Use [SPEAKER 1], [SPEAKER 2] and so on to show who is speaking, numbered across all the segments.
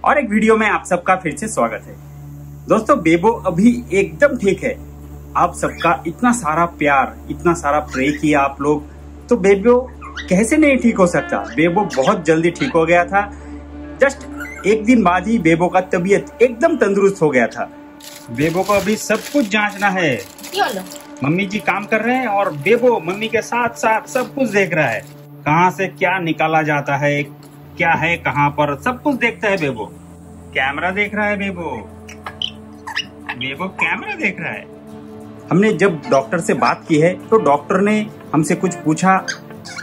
[SPEAKER 1] और एक वीडियो में आप सबका फिर से स्वागत है। दोस्तों, बेबो अभी एकदम ठीक है। आप सबका इतना सारा प्यार, इतना सारा प्रे किया आप लोग, तो बेबो कैसे नहीं ठीक हो सकता। बेबो बहुत जल्दी ठीक हो गया था। जस्ट एक दिन बाद ही बेबो का तबीयत एकदम तंदुरुस्त हो गया था। बेबो को अभी सब कुछ जांचना है। मम्मी जी काम कर रहे हैं और बेबो मम्मी के साथ साथ सब कुछ देख रहा है। कहाँ से क्या निकाला जाता है, क्या है कहाँ पर, सब कुछ देखता है बेबो। कैमरा देख रहा है बेबो कैमरा देख रहा है। हमने जब डॉक्टर से बात की है तो डॉक्टर ने हमसे कुछ पूछा,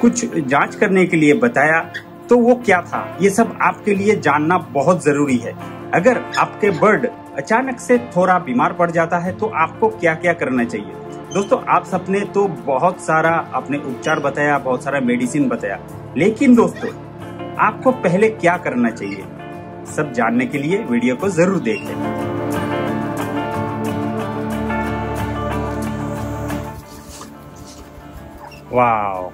[SPEAKER 1] कुछ जांच करने के लिए बताया। तो वो क्या था, ये सब आपके लिए जानना बहुत जरूरी है। अगर आपके बर्ड अचानक से थोड़ा बीमार पड़ जाता है तो आपको क्या क्या करना चाहिए। दोस्तों, आप सबने तो बहुत सारा अपने उपचार बताया, बहुत सारा मेडिसिन बताया, लेकिन दोस्तों आपको पहले क्या करना चाहिए, सब जानने के लिए वीडियो को जरूर देखें। वाह,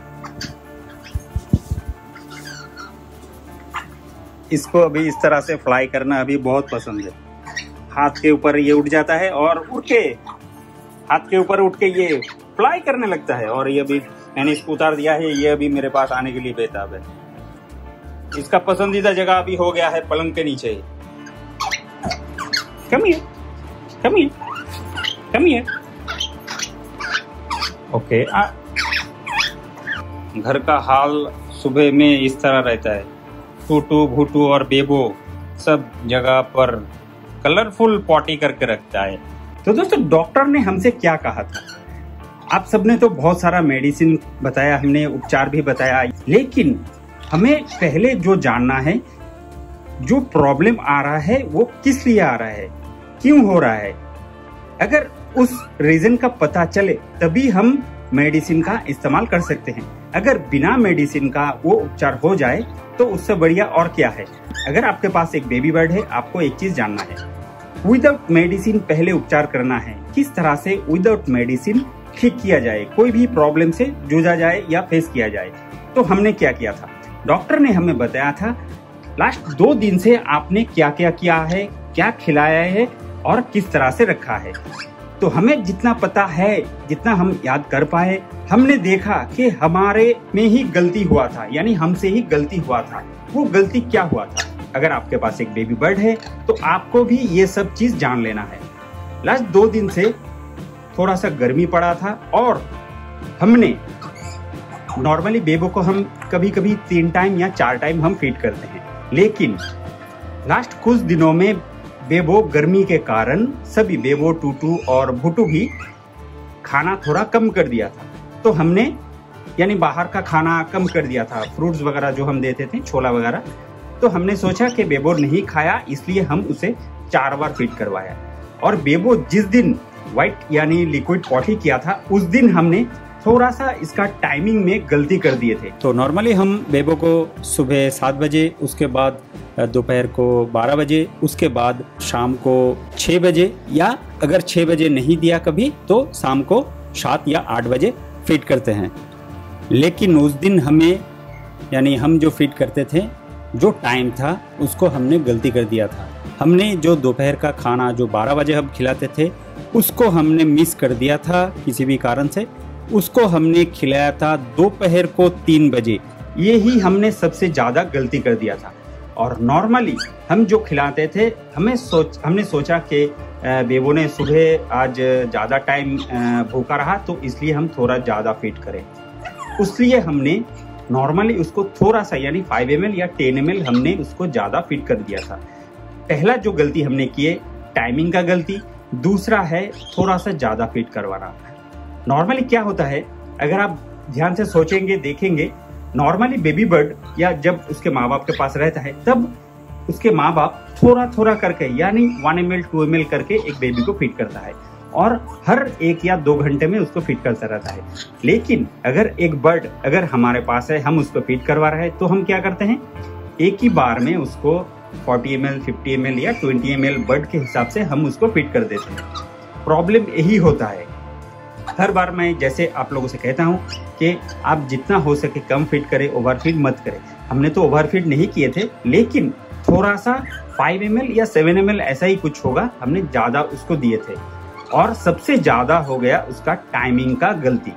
[SPEAKER 1] इसको अभी इस तरह से फ्लाई करना अभी बहुत पसंद है। हाथ के ऊपर ये उठ जाता है और हाथ के ऊपर उठ के ये फ्लाई करने लगता है। और ये अभी मैंने इसको उतार दिया है, ये अभी मेरे पास आने के लिए बेताब है। इसका पसंदीदा जगह अभी हो गया है पलंग के नीचे। Come here. ओके, घर का हाल सुबह में इस तरह रहता है। टूटू भूटू और बेबो सब जगह पर कलरफुल पॉटी करके रखता है। तो दोस्तों, डॉक्टर ने हमसे क्या कहा था, आप सबने तो बहुत सारा मेडिसिन बताया, हमने उपचार भी बताया, लेकिन हमें पहले जो जानना है, जो प्रॉब्लम आ रहा है वो किस लिए आ रहा है, क्यों हो रहा है। अगर उस रीजन का पता चले तभी हम मेडिसिन का इस्तेमाल कर सकते हैं। अगर बिना मेडिसिन का वो उपचार हो जाए तो उससे बढ़िया और क्या है। अगर आपके पास एक बेबी बर्ड है, आपको एक चीज जानना है, विदाउट मेडिसिन पहले उपचार करना है। किस तरह से विदाउट मेडिसिन ठीक किया जाए, कोई भी प्रॉब्लम से जूझा जाए या फेस किया जाए। तो हमने क्या किया था, डॉक्टर ने हमें बताया था लास्ट 2 दिन से आपने क्या क्या किया है, क्या खिलाया है और किस तरह से रखा है। तो हमें जितना पता है, जितना हम याद कर पाए, हमने देखा कि हमारे में ही गलती हुआ था, यानी हमसे ही गलती हुआ था। वो गलती क्या हुआ था, अगर आपके पास एक बेबी बर्ड है तो आपको भी ये सब चीज जान लेना है। लास्ट 2 दिन से थोड़ा सा गर्मी पड़ा था और हमने नॉर्मली बेबो को हम कभी कभी 3 टाइम या 4 टाइम हम फीड करते हैं, लेकिन लास्ट कुछ दिनों में बेबो गर्मी के कारण सभी बेबो, टूटू और भुटू भी खाना थोड़ा कम कर दिया था। तो हमने यानी बाहर का खाना कम कर दिया था, फ्रूट्स वगैरह जो हम देते थे, छोला वगैरह। तो हमने सोचा कि बेबो नहीं खाया, इसलिए हम उसे 4 बार फीड करवाया। और बेबो जिस दिन व्हाइट यानी लिक्विड पॉटी किया था, उस दिन हमने थोड़ा सा इसका टाइमिंग में गलती कर दिए थे। तो नॉर्मली हम बेबो को सुबह 7 बजे, उसके बाद दोपहर को 12 बजे, उसके बाद शाम को 6 बजे, या अगर 6 बजे नहीं दिया कभी तो शाम को 7 या 8 बजे फीड करते हैं। लेकिन उस दिन हमें, यानी हम जो फीड करते थे, जो टाइम था उसको हमने गलती कर दिया था। हमने जो दोपहर का खाना जो 12 बजे हम खिलाते थे उसको हमने मिस कर दिया था किसी भी कारण से। उसको हमने खिलाया था दोपहर को 3 बजे। ये ही हमने सबसे ज़्यादा गलती कर दिया था। और नॉर्मली हम जो खिलाते थे, हमने सोचा कि बेबो ने सुबह आज ज़्यादा टाइम भूखा रहा तो इसलिए हम थोड़ा ज़्यादा फीड करें। इसलिए हमने नॉर्मली उसको थोड़ा सा यानी 5 ml या 10 ml हमने उसको ज़्यादा फीड कर दिया था। पहला जो गलती हमने की है, टाइमिंग का गलती। दूसरा है थोड़ा सा ज़्यादा फीड करवाना। नॉर्मली क्या होता है, अगर आप ध्यान से सोचेंगे, देखेंगे, नॉर्मली बेबी बर्ड या जब उसके माँ बाप के पास रहता है तब उसके माँ बाप थोड़ा थोड़ा करके यानी 1 ml 2 ml करके एक बेबी को फीड करता है और हर 1 या 2 घंटे में उसको फीड करता रहता है। लेकिन अगर एक बर्ड अगर हमारे पास है, हम उसको फीड करवा रहे हैं, तो हम क्या करते हैं, एक ही बार में उसको 40 ml 50 ml या 20 ml बर्ड के हिसाब से हम उसको फीड कर देते हैं। प्रॉब्लम यही होता है। हर बार मैं जैसे आप लोगों से कहता हूँ कि आप जितना हो सके कम फीड करें, ओवरफीड मत करें। हमने तो ओवरफीड नहीं किए थे, लेकिन थोड़ा सा 5 ml या 7 ml ऐसा ही कुछ होगा, हमने ज़्यादा उसको दिए थे। और सबसे ज़्यादा हो गया उसका टाइमिंग का गलती।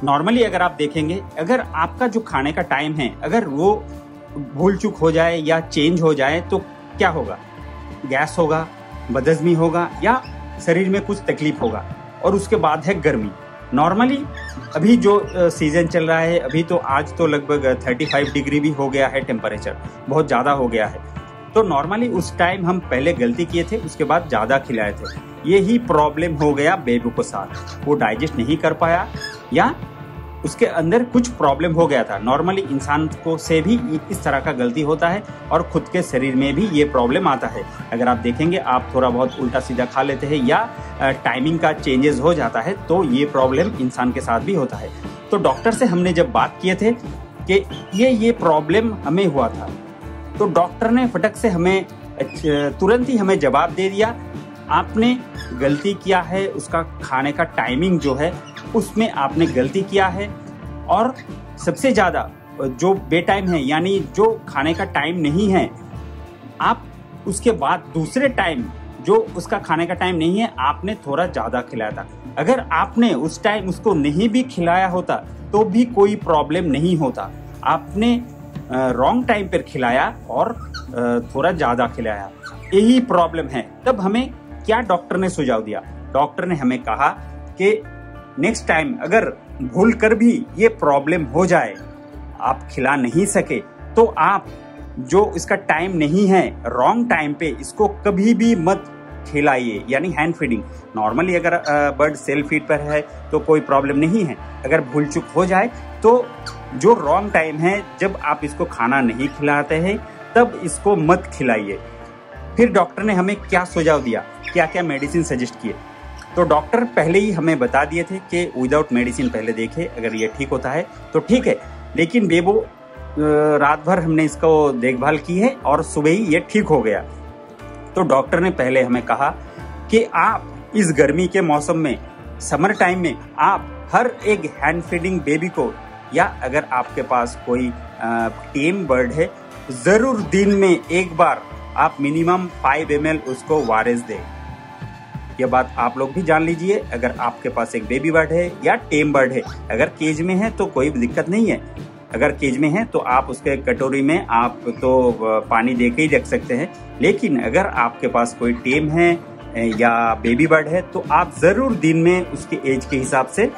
[SPEAKER 1] नॉर्मली अगर आप देखेंगे, अगर आपका जो खाने का टाइम है अगर वो भूल चूक हो जाए या चेंज हो जाए तो क्या होगा? गैस होगा, बदहजमी होगा या शरीर में कुछ तकलीफ होगा। और उसके बाद है गर्मी। नॉर्मली अभी जो सीजन चल रहा है, अभी तो आज तो लगभग 35 डिग्री भी हो गया है टेम्परेचर, बहुत ज़्यादा हो गया है। तो नॉर्मली उस टाइम हम पहले गलती किए थे, उसके बाद ज़्यादा खिलाए थे। यही प्रॉब्लम हो गया बेबी को साथ, वो डाइजेस्ट नहीं कर पाया या उसके अंदर कुछ प्रॉब्लम हो गया था। नॉर्मली इंसान को से भी इस तरह का गलती होता है और खुद के शरीर में भी ये प्रॉब्लम आता है। अगर आप देखेंगे, आप थोड़ा बहुत उल्टा सीधा खा लेते हैं या टाइमिंग का चेंजेस हो जाता है तो ये प्रॉब्लम इंसान के साथ भी होता है। तो डॉक्टर से हमने जब बात किए थे कि ये प्रॉब्लम हमें हुआ था, तो डॉक्टर ने फटक से हमें तुरंत ही हमें जवाब दे दिया, आपने गलती किया है, उसका खाने का टाइमिंग जो है उसमें आपने गलती किया है। और सबसे ज़्यादा जो बे टाइम है, यानी जो खाने का टाइम नहीं है, आप उसके बाद दूसरे टाइम जो उसका खाने का टाइम नहीं है, आपने थोड़ा ज़्यादा खिलाया था। अगर आपने उस टाइम उसको नहीं भी खिलाया होता तो भी कोई प्रॉब्लम नहीं होता। आपने रॉन्ग टाइम पर खिलाया और थोड़ा ज़्यादा खिलाया, यही प्रॉब्लम है। तब हमें क्या डॉक्टर ने सुझाव दिया? डॉक्टर ने हमें कहा कि नेक्स्ट टाइम अगर भूल कर भी ये प्रॉब्लम हो जाए, आप खिला नहीं सके, तो आप जो इसका टाइम नहीं है, रॉन्ग टाइम पे इसको कभी भी मत खिलाइए, यानी हैंड फीडिंग। नॉर्मली अगर बर्ड सेल्फ फीड पर है तो कोई प्रॉब्लम नहीं है। अगर भूल चूक हो जाए तो जो रॉन्ग टाइम है, जब आप इसको खाना नहीं खिलाते हैं, तब इसको मत खिलाइए। फिर डॉक्टर ने हमें क्या सुझाव दिया, क्या क्या मेडिसिन सजेस्ट किए? तो डॉक्टर पहले ही हमें बता दिए थे कि विदाउट मेडिसिन पहले देखें, अगर ये ठीक होता है तो ठीक है। लेकिन बेबो रात भर हमने इसको देखभाल की है और सुबह ही ये ठीक हो गया। तो डॉक्टर ने पहले हमें कहा कि आप इस गर्मी के मौसम में, समर टाइम में, आप हर एक हैंड फीडिंग बेबी को, या अगर आपके पास कोई टेम बर्ड है, ज़रूर दिन में एक बार आप मिनिमम 5 ml उसको वारिस दें। यह बात आप लोग भी जान लीजिए। अगर आपके पास एक बेबी बर्ड है या टेम बर्ड है, अगर केज में है तो कोई दिक्कत नहीं है। अगर केज में है तो आप उसके कटोरी में आप तो पानी दे के ही रख सकते हैं। लेकिन अगर आपके पास कोई टेम है या बेबी बर्ड है तो आप ज़रूर दिन में उसके एज के हिसाब से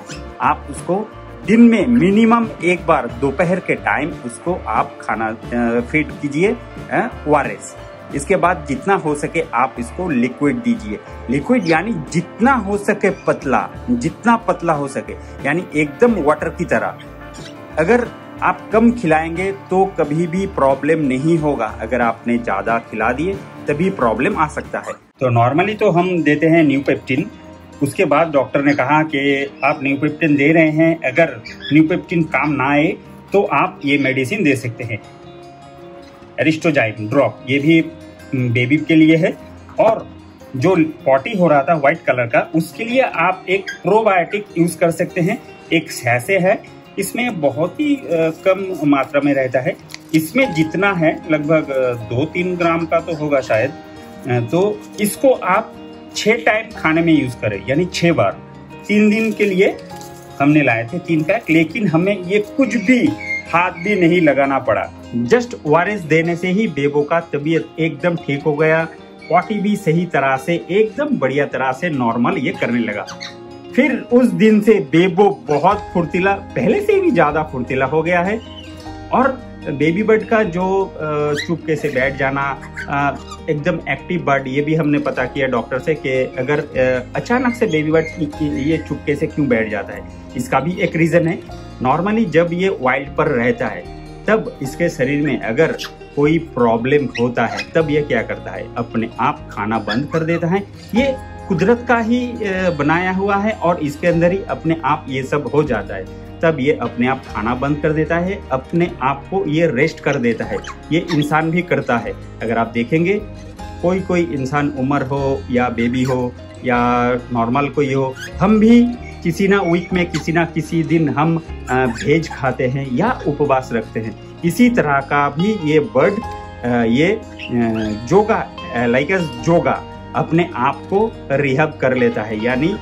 [SPEAKER 1] आप उसको दिन में मिनिमम एक बार दोपहर के टाइम उसको आप खाना फीड कीजिए ओआरएस। इसके बाद जितना हो सके आप इसको लिक्विड दीजिए। लिक्विड यानी जितना हो सके पतला, जितना पतला हो सके, यानी एकदम वाटर की तरह। अगर आप कम खिलाएंगे तो कभी भी प्रॉब्लम नहीं होगा। अगर आपने ज़्यादा खिला दिए तभी प्रॉब्लम आ सकता है। तो नॉर्मली तो हम देते हैं न्यूपेप्टिन। उसके बाद डॉक्टर ने कहा कि आप न्यूपेप्टिन दे रहे हैं, अगर न्यूपेप्टिन काम ना आए तो आप ये मेडिसिन दे सकते हैं, एरिस्टोजाइम ड्रॉप। ये भी बेबी के लिए है। और जो पॉटी हो रहा था व्हाइट कलर का, उसके लिए आप एक प्रोबायोटिक यूज कर सकते हैं। एक सैसे है, इसमें बहुत ही कम मात्रा में रहता है। इसमें जितना है लगभग 2-3 ग्राम का तो होगा शायद। तो इसको आप 6 टाइम खाने में यूज करें, यानी 6 बार। 3 दिन के लिए हमने लाए थे 3 पैक, लेकिन हमें ये कुछ भी हाथ भी नहीं लगाना पड़ा। जस्ट ओआरएस देने से ही बेबो का तबीयत एकदम ठीक हो गया। पॉटी भी सही तरह से, एकदम बढ़िया तरह से नॉर्मल ये करने लगा। फिर उस दिन से बेबो बहुत फुर्तीला, पहले से भी ज्यादा फुर्तीला हो गया है। और बेबी बर्ड का जो चुपके से बैठ जाना, एकदम एक्टिव बर्ड, ये भी हमने पता किया डॉक्टर से कि अगर अचानक से बेबी बर्ड ये चुपके से क्यों बैठ जाता है, इसका भी एक रीजन है। नॉर्मली जब ये वाइल्ड पर रहता है तब इसके शरीर में अगर कोई प्रॉब्लम होता है तब ये क्या करता है, अपने आप खाना बंद कर देता है। ये कुदरत का ही बनाया हुआ है और इसके अंदर ही अपने आप ये सब हो जाता है। तब ये अपने आप खाना बंद कर देता है, अपने आप को ये रेस्ट कर देता है। ये इंसान भी करता है। अगर आप देखेंगे कोई इंसान, उम्र हो या बेबी हो या नॉर्मल कोई हो, हम भी किसी ना वीक में किसी ना किसी दिन हम वेज खाते हैं या उपवास रखते हैं। इसी तरह का भी ये बर्ड ये जोगा लाइक जोगा अपने आप को रिहब कर लेता है, यानी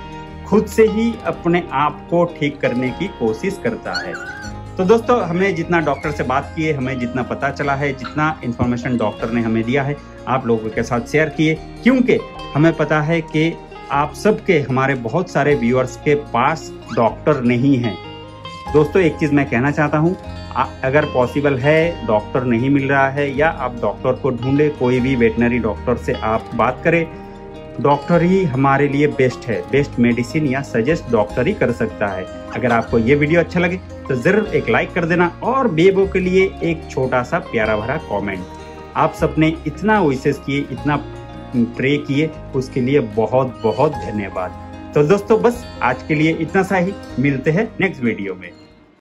[SPEAKER 1] खुद से ही अपने आप को ठीक करने की कोशिश करता है। तो दोस्तों, हमें जितना डॉक्टर से बात किए, हमें जितना पता चला है, जितना इन्फॉर्मेशन डॉक्टर ने हमें दिया है, आप लोगों के साथ शेयर किए, क्योंकि हमें पता है कि आप सबके, हमारे बहुत सारे व्यूअर्स के पास डॉक्टर नहीं हैं। दोस्तों, एक चीज़ मैं कहना चाहता हूँ, अगर पॉसिबल है, डॉक्टर नहीं मिल रहा है, या आप डॉक्टर को ढूंढे, कोई भी वेटनरी डॉक्टर से आप बात करें। डॉक्टर ही हमारे लिए बेस्ट है, बेस्ट मेडिसिन या सजेस्ट डॉक्टर ही कर सकता है। अगर आपको ये वीडियो अच्छा लगे तो जरूर एक लाइक कर देना, और बेबो के लिए एक छोटा सा प्यारा भरा कमेंट। आप सबने इतना विशेष किए, इतना प्रे किए, उसके लिए बहुत बहुत धन्यवाद। तो दोस्तों, बस आज के लिए इतना सा ही, मिलते हैं नेक्स्ट वीडियो में।